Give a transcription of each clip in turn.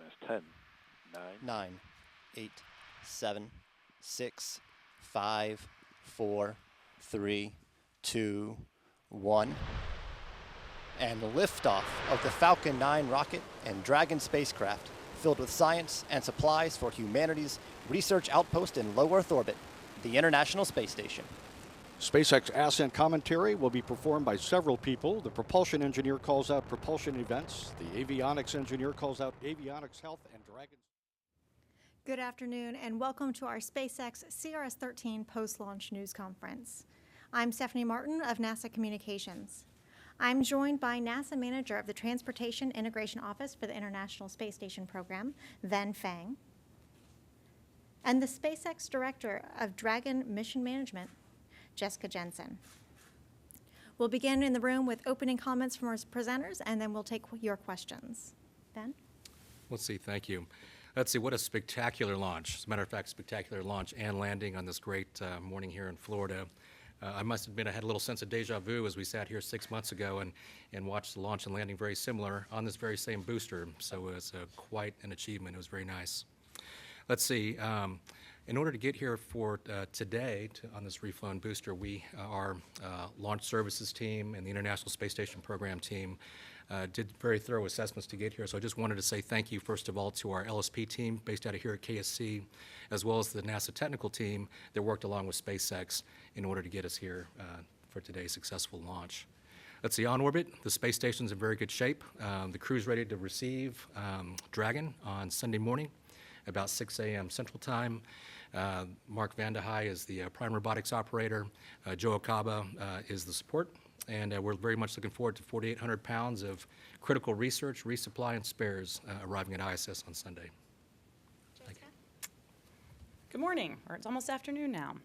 sequence 10, 9, 9, 8, 7, 6, 5, 4, 3, 2, 1. And the liftoff of the Falcon 9 rocket and Dragon spacecraft, filled with science and supplies for humanity's research outpost in low Earth orbit, the International Space Station. SpaceX ascent commentary will be performed by several people. The propulsion engineer calls out propulsion events. The avionics engineer calls out avionics health and Dragon. Good afternoon and welcome to our SpaceX CRS-13 post-launch news conference. I'm Stephanie Martin of NASA Communications. I'm joined by NASA Manager of the Transportation Integration Office for the International Space Station Program, Ven Fang, and the SpaceX Director of Dragon Mission Management, Jessica Jensen. We'll begin in the room with opening comments from our presenters, and then we'll take your questions. Ben? Let's see, thank you. Let's see, what a spectacular launch. As a matter of fact, spectacular launch and landing on this great morning here in Florida. I must admit I had a little sense of deja vu as we sat here 6 months ago and watched the launch and landing very similar on this very same booster. So it was quite an achievement. It was very nice. Let's see. In order to get here for today on this reflown booster, our launch services team and the International Space Station Program team did very thorough assessments to get here. So I just wanted to say thank you, first of all, to our LSP team based out of here at KSC, as well as the NASA technical team that worked along with SpaceX in order to get us here for today's successful launch. Let's see, on orbit, the space station's in very good shape. The crew's ready to receive Dragon on Sunday morning, about 6 a.m. Central Time. Mark Vandehei is the prime robotics operator. Joe Akaba is the support. And we're very much looking forward to 4,800 pounds of critical research, resupply, and spares arriving at ISS on Sunday. Thank you. Good morning, or it's almost afternoon now.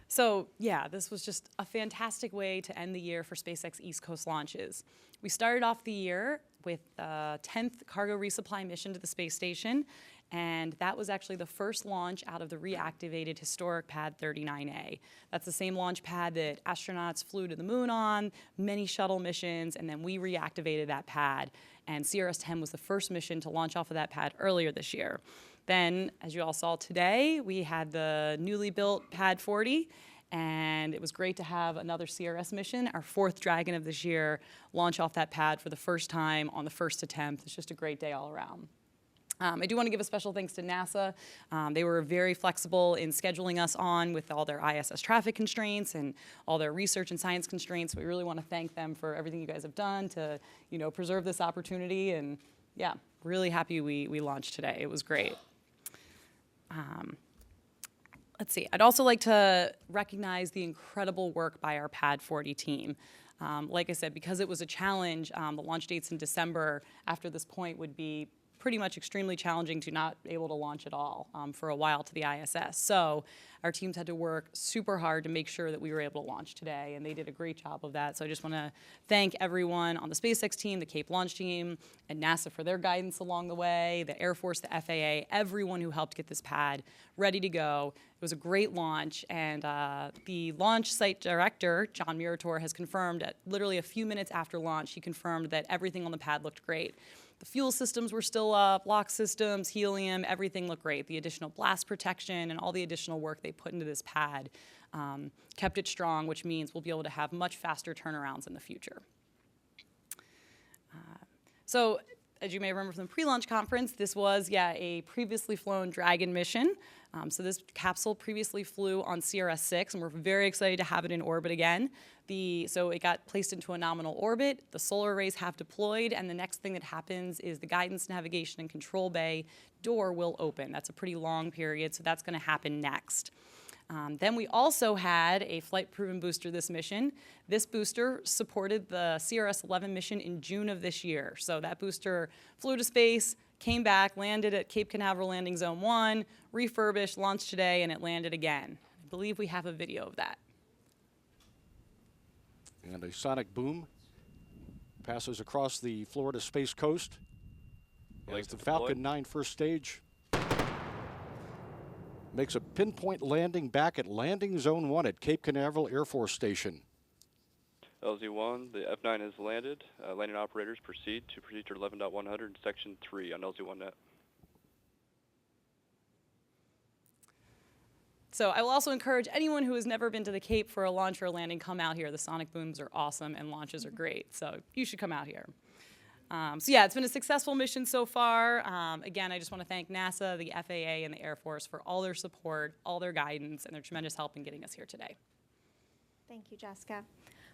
So yeah, this was just a fantastic way to end the year for SpaceX East Coast launches. We started off the year with the 10th cargo resupply mission to the space station, and that was actually the first launch out of the reactivated historic pad 39A. That's the same launch pad that astronauts flew to the moon on, many shuttle missions, and then we reactivated that pad. And CRS-10 was the first mission to launch off of that pad earlier this year. Then, as you all saw today, we had the newly built Pad 40, and it was great to have another CRS mission, our 4th Dragon of this year, launch off that pad for the first time on the first attempt. It's just a great day all around. I do want to give a special thanks to NASA. They were very flexible in scheduling us on with all their ISS traffic constraints and all their research and science constraints. We really want to thank them for everything you guys have done to, preserve this opportunity. And yeah, really happy we launched today. It was great. Let's see. I'd also like to recognize the incredible work by our Pad 40 team. Like I said, because it was a challenge, the launch dates in December after this point would be pretty much extremely challenging to not be able to launch at all for a while to the ISS. So our teams had to work super hard to make sure that we were able to launch today, and they did a great job of that. So I just want to thank everyone on the SpaceX team, the Cape launch team, and NASA for their guidance along the way, the Air Force, the FAA, everyone who helped get this pad ready to go. It was a great launch, and the launch site director, John Murator, has confirmed at literally a few minutes after launch, he confirmed that everything on the pad looked great. The fuel systems were still up, lock systems, helium, everything looked great. The additional blast protection and all the additional work they put into this pad kept it strong, which means we'll be able to have much faster turnarounds in the future. So, as you may remember from the pre-launch conference, this was, a previously flown Dragon mission. So this capsule previously flew on CRS-6, and we're very excited to have it in orbit again. So it got placed into a nominal orbit, the solar arrays have deployed, and the next thing that happens is the guidance, navigation, and control bay door will open. That's a pretty long period, so that's going to happen next. Then we also had a flight-proven booster this mission. This booster supported the CRS-11 mission in June of this year. So that booster flew to space, came back, landed at Cape Canaveral Landing Zone 1, refurbished, launched today, and it landed again. I believe we have a video of that. And a sonic boom passes across the Florida Space Coast as the Falcon 9 first stage makes a pinpoint landing back at Landing Zone 1 at Cape Canaveral Air Force Station. LZ-1, the F9 has landed. Landing operators proceed to procedure 11.100 in Section 3 on LZ-1 net. So I will also encourage anyone who has never been to the Cape for a launch or a landing, come out here. The sonic booms are awesome and launches are great, so you should come out here. So yeah, it's been a successful mission so far. Again, I just want to thank NASA, the FAA, and the Air Force for all their support, all their guidance, and their tremendous help in getting us here today. Thank you, Jessica.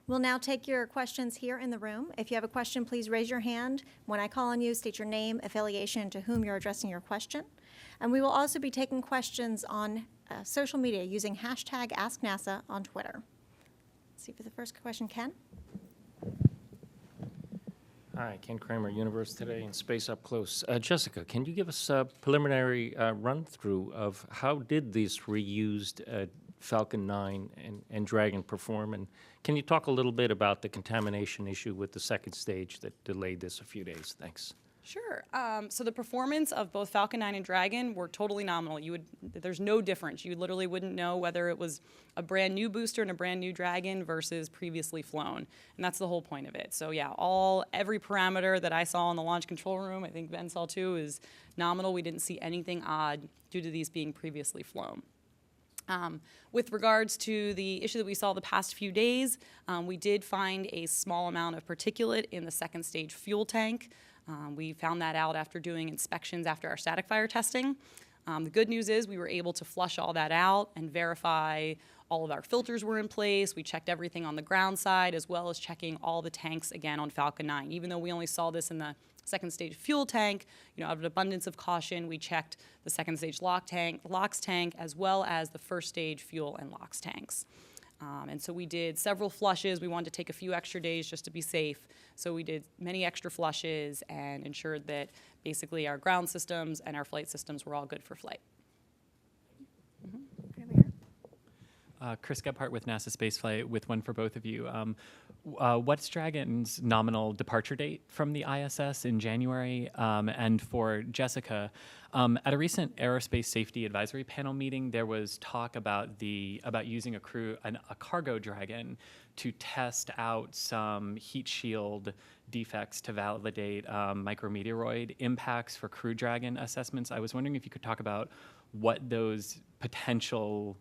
We'll now take your questions here in the room. If you have a question, please raise your hand. When I call on you, state your name, affiliation, to whom you're addressing your question. And we will also be taking questions on social media using hashtag AskNASA on Twitter. Let's see for the first question, Ken. Hi, Ken Kramer, Universe Today and Space Up Close. Jessica, can you give us a preliminary run-through of how did these reused Falcon 9 and Dragon perform? And can you talk a little bit about the contamination issue with the second stage that delayed this a few days? Thanks. Sure. So the performance of both Falcon 9 and Dragon were totally nominal. There's no difference. You literally wouldn't know whether it was a brand new booster and a brand new Dragon versus previously flown. And that's the whole point of it. So yeah, every parameter that I saw in the launch control room, I think Ben saw too, is nominal. We didn't see anything odd due to these being previously flown. With regards to the issue that we saw the past few days, we did find a small amount of particulate in the second stage fuel tank. We found that out after doing inspections after our static fire testing. The good news is we were able to flush all that out and verify all of our filters were in place. We checked everything on the ground side as well as checking all the tanks again on Falcon 9. Even though we only saw this in the second stage fuel tank, out of an abundance of caution, we checked the second stage LOX tank, as well as the first stage fuel and LOX tanks. And so we did several flushes. We wanted to take a few extra days just to be safe. So we did many extra flushes and ensured that basically our ground systems and our flight systems were all good for flight. Chris Gebhardt with NASA Spaceflight, with one for both of you. What's Dragon's nominal departure date from the ISS in January? And for Jessica, at a recent Aerospace Safety Advisory Panel meeting, there was talk about using a cargo Dragon to test out some heat shield defects to validate micrometeoroid impacts for Crew Dragon assessments. I was wondering if you could talk about what those potential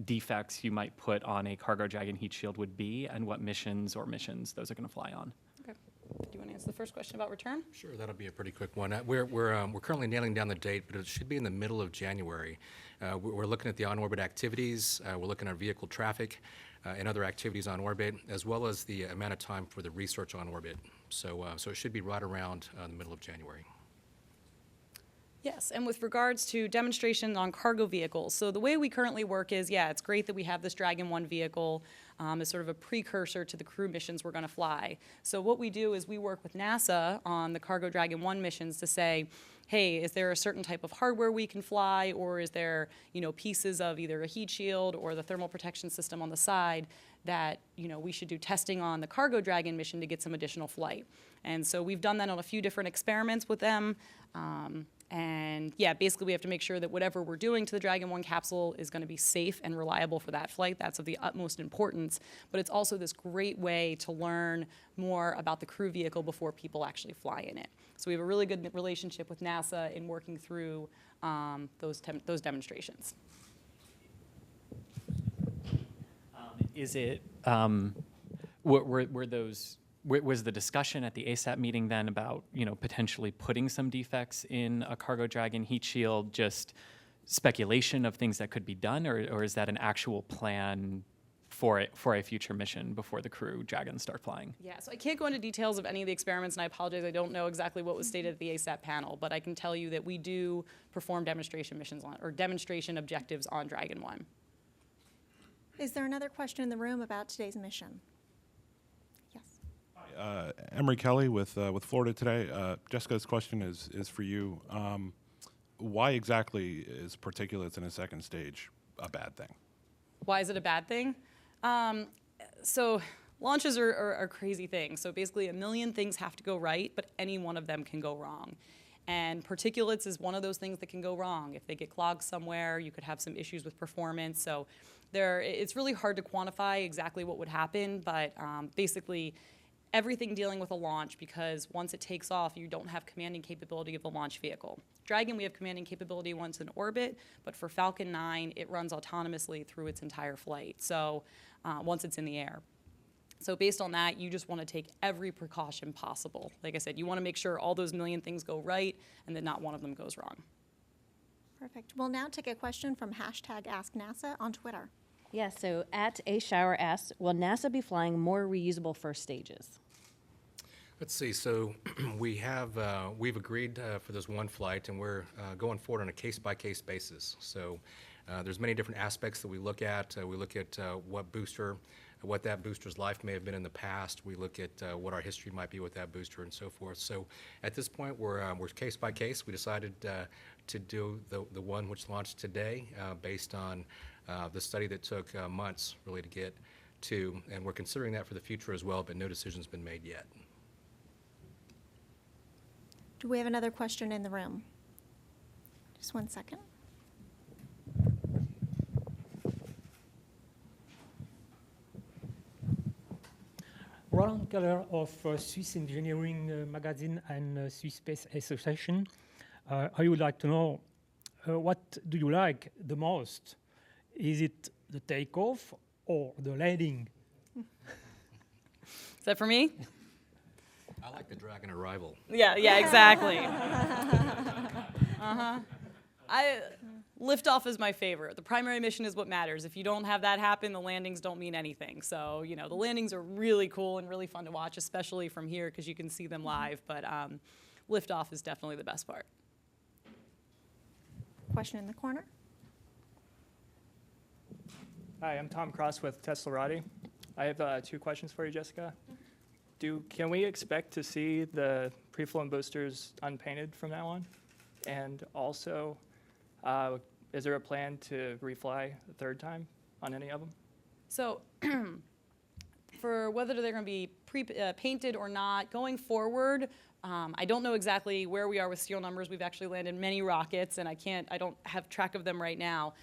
defects you might put on a cargo Dragon heat shield would be, and what missions those are going to fly on. Okay. Do you want to answer the first question about return? Sure, that'll be a pretty quick one. We're currently nailing down the date, but it should be in the middle of January. We're looking at the on-orbit activities. We're looking at vehicle traffic and other activities on orbit, as well as the amount of time for the research on orbit. So it should be right around the middle of January. Yes, and with regards to demonstrations on cargo vehicles, so the way we currently work is, it's great that we have this Dragon 1 vehicle as sort of a precursor to the crew missions we're going to fly. So what we do is we work with NASA on the Cargo Dragon 1 missions to say, hey, is there a certain type of hardware we can fly, or is there, pieces of either a heat shield or the thermal protection system on the side that, we should do testing on the Cargo Dragon mission to get some additional flight. And so we've done that on a few different experiments with them. And basically we have to make sure that whatever we're doing to the Dragon 1 capsule is going to be safe and reliable for that flight. That's of the utmost importance. But it's also this great way to learn more about the crew vehicle before people actually fly in it. So we have a really good relationship with NASA in working through those demonstrations. Was the discussion at the ASAP meeting then about, potentially putting some defects in a cargo Dragon heat shield, just speculation of things that could be done, or is that an actual plan for a future mission before the Crew Dragons start flying? Yeah, so I can't go into details of any of the experiments, and I apologize, I don't know exactly what was stated at the ASAP panel, but I can tell you that we do perform demonstration missions or demonstration objectives on Dragon 1. Is there another question in the room about today's mission? Emery Kelly with Florida Today. Jessica's question is for you. Why exactly is particulates in a second stage a bad thing? Why is it a bad thing? So launches are crazy things. So basically a million things have to go right, but any one of them can go wrong. And particulates is one of those things that can go wrong. If they get clogged somewhere, you could have some issues with performance. So it's really hard to quantify exactly what would happen, but basically everything dealing with a launch, because once it takes off, you don't have commanding capability of the launch vehicle. Dragon, we have commanding capability once in orbit, but for Falcon 9, it runs autonomously through its entire flight, so once it's in the air. So based on that, you just want to take every precaution possible. Like I said, you want to make sure all those million things go right and that not one of them goes wrong. Perfect. We'll now take a question from #AskNASA on Twitter. Yeah, so at A Shower asks, will NASA be flying more reusable first stages? Let's see. So we've agreed for this one flight, and we're going forward on a case-by-case basis. So there's many different aspects that we look at. We look at what that booster's life may have been in the past. We look at what our history might be with that booster and so forth. So at this point, we're case by case. We decided to do the one which launched today based on the study that took months really to get to, and we're considering that for the future as well, but no decision's been made yet. Do we have another question in the room? Just one second. Roland Keller of Swiss Engineering Magazine and Swiss Space Association. I would like to know, what do you like the most? Is it the takeoff or the landing? Is that for me? I like the Dragon arrival. Yeah, exactly. Liftoff is my favorite. The primary mission is what matters. If you don't have that happen, the landings don't mean anything. So, the landings are really cool and really fun to watch, especially from here because you can see them live. But liftoff is definitely the best part. Question in the corner. Hi, I'm Tom Cross with Teslarati. I have 2 questions for you, Jessica. Can we expect to see the pre-flown boosters unpainted from now on? And also, is there a plan to refly a 3rd time on any of them? So for whether they're going to be painted or not, going forward, I don't know exactly where we are with serial numbers. We've actually landed many rockets, and I don't have track of them right now.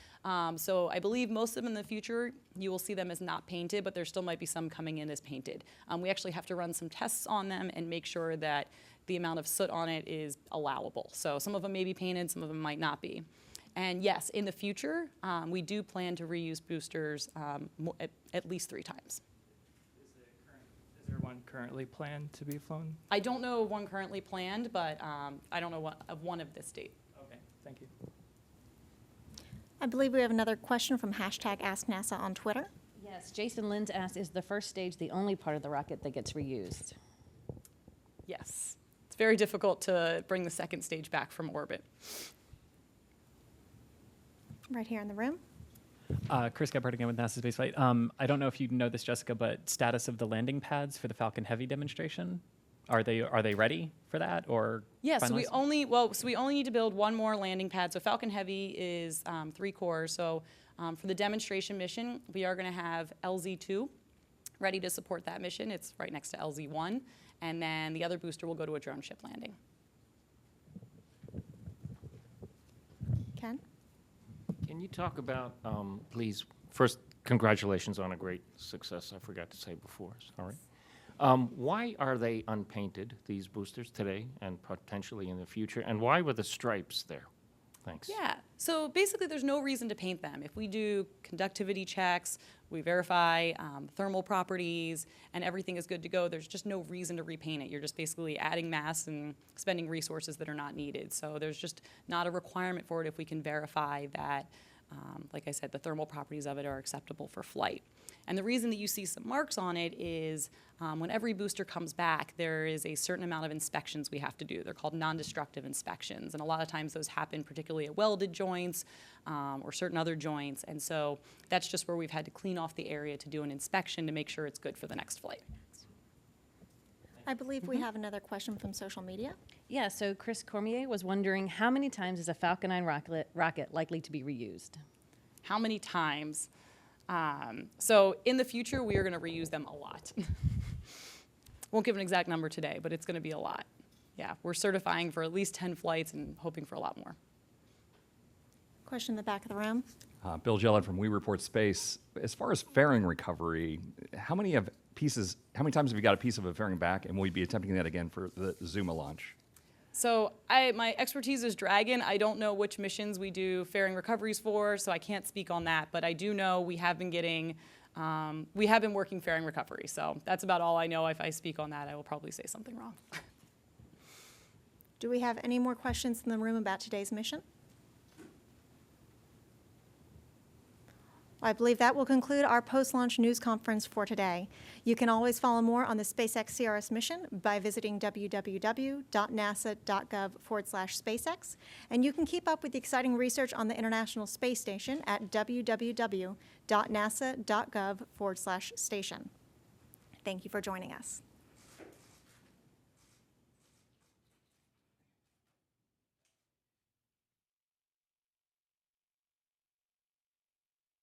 So I believe most of them in the future, you will see them as not painted, but there still might be some coming in as painted. We actually have to run some tests on them and make sure that the amount of soot on it is allowable. So some of them may be painted, some of them might not be. And yes, in the future, we do plan to reuse boosters at least 3 times. Is there one currently planned to be flown? I don't know of one currently planned, but I don't know of one of this date. Okay, thank you. I believe we have another question from #AskNASA on Twitter. Yes, Jason Linz asked, is the first stage the only part of the rocket that gets reused? Yes. It's very difficult to bring the 2nd stage back from orbit. Right here in the room. Chris Gebhardt again with NASA Spaceflight. I don't know if you know this, Jessica, but status of the landing pads for the Falcon Heavy demonstration? Are they ready for that, or? Yeah, so we finalized? only need to build one more landing pad. So Falcon Heavy is 3 cores. So for the demonstration mission, we are going to have LZ2 ready to support that mission. It's right next to LZ1, and then the other booster will go to a drone ship landing. Ken? Can you talk about, please, first, congratulations on a great success, I forgot to say before, sorry. Why are they unpainted, these boosters, today and potentially in the future? And why were the stripes there? Thanks. Yeah, so basically there's no reason to paint them. If we do conductivity checks, we verify thermal properties, and everything is good to go, there's just no reason to repaint it. You're just basically adding mass and spending resources that are not needed. So there's just not a requirement for it if we can verify that, like I said, the thermal properties of it are acceptable for flight. And the reason that you see some marks on it is when every booster comes back, there is a certain amount of inspections we have to do. They're called non-destructive inspections. And a lot of times those happen particularly at welded joints or certain other joints. And so that's just where we've had to clean off the area to do an inspection to make sure it's good for the next flight. I believe we have another question from social media. Yeah, so Chris Cormier was wondering, how many times is a Falcon 9 rocket likely to be reused? How many times? So in the future, we are going to reuse them a lot. Won't give an exact number today, but it's going to be a lot. Yeah, we're certifying for at least 10 flights and hoping for a lot more. Question in the back of the room. Bill Gellin from We Report Space. As far as fairing recovery, how many pieces, how many times have you got a piece of a fairing back, and will you be attempting that again for the Zuma launch? So my expertise is Dragon. I don't know which missions we do fairing recoveries for, so I can't speak on that. But I do know we have been getting, we have been working fairing recovery. So that's about all I know. If I speak on that, I will probably say something wrong. Do we have any more questions in the room about today's mission? I believe that will conclude our post-launch news conference for today. You can always follow more on the SpaceX CRS mission by visiting www.nasa.gov/SpaceX, and you can keep up with the exciting research on the International Space Station at www.nasa.gov/station. Thank you for joining us.